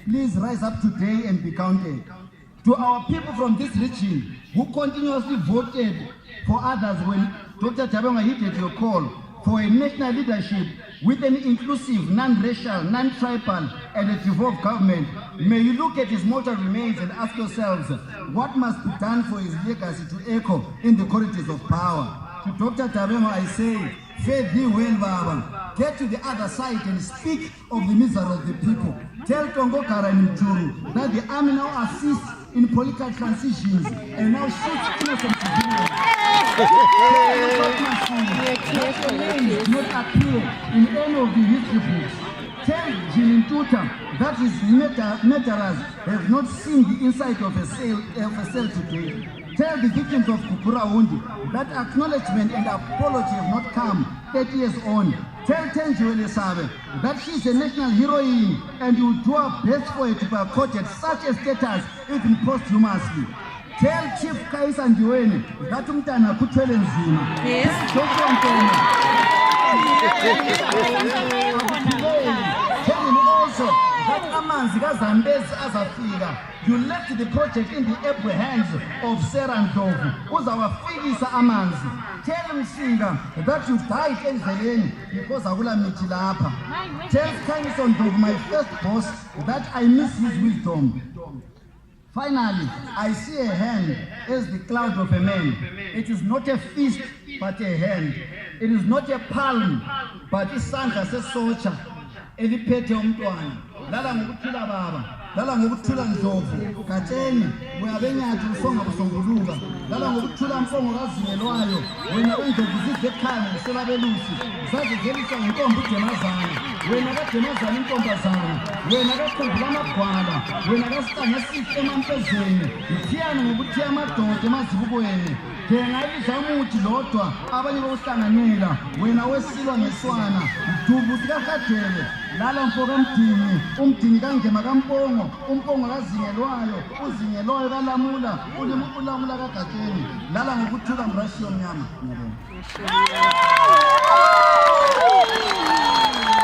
please rise up today and be counted. To our people from this region who continuously voted for others when Dr. Tabonga heeded your call for a national leadership with an inclusive, non-racial, non-tribal, and a devolved government, may you look at his mortal remains and ask yourselves, what must be done for his legacy to echo in the corridors of power? To Dr. Tabonga, I say, fare thee well, Baba. Get to the other side and speak of the misery of the people. Tell Tongo Karanimchuru that the army now assists in political transitions and now shoots innocent civilians. That name does not appear in any of the history books. Tell Jilin Tuta that his murderers have not seen the inside of a cell today. Tell the victims of Kupura that acknowledgement and apology have not come 30 years on. Tell Tenjiwele Sabe that she is a national heroine and will do her best for her to be accorded such a status even posthumously. Tell Chief Kaisa Ndiweni that umntana kuthwele nzima. Yes. Tell him also that amanzi kaZambezi azafika. You left the project in the able hands of Sarah Ndlovu, uzawafikisa amanzi. Tell Msinga that you died endleleni because akula mithi lapha. Tell Kanyison Ndlovu, my first boss, that I miss his wisdom. Finally, I see a hand as the cloud of a man. It is not a fist, but a hand. It is not a palm, but isandla sesotsha eliphethe umntwana. Lala ngokuthula baba, lala ngokuthula Ndlovu, Katsheni, uyabenyathi usonga busonguluka. Lala ngokuthula Mfongo kaZingelwayo, wena Ndlovu zizekhaya ngoselabelusi, zazizelisa ngentombi uDemazana, wena kaDemazana intombazana, wena kaKhumbula amagwala, wena kaSihlangu esihle emampezeni, uthiyana ngokuthiya amadoda emazibukweni. Ngengayizamuthi lodwa abanye bokuhlanganyela, wena wesilwa ngeswana, udubu sikaHadebe, lala mfoko umdini, umdini kaNgema kaMpongo, umpongo kaZingelwayo, uZingelwayo kaLamula, uLamula kaGatsheni, lala ngokuthula mrashi yomnyama.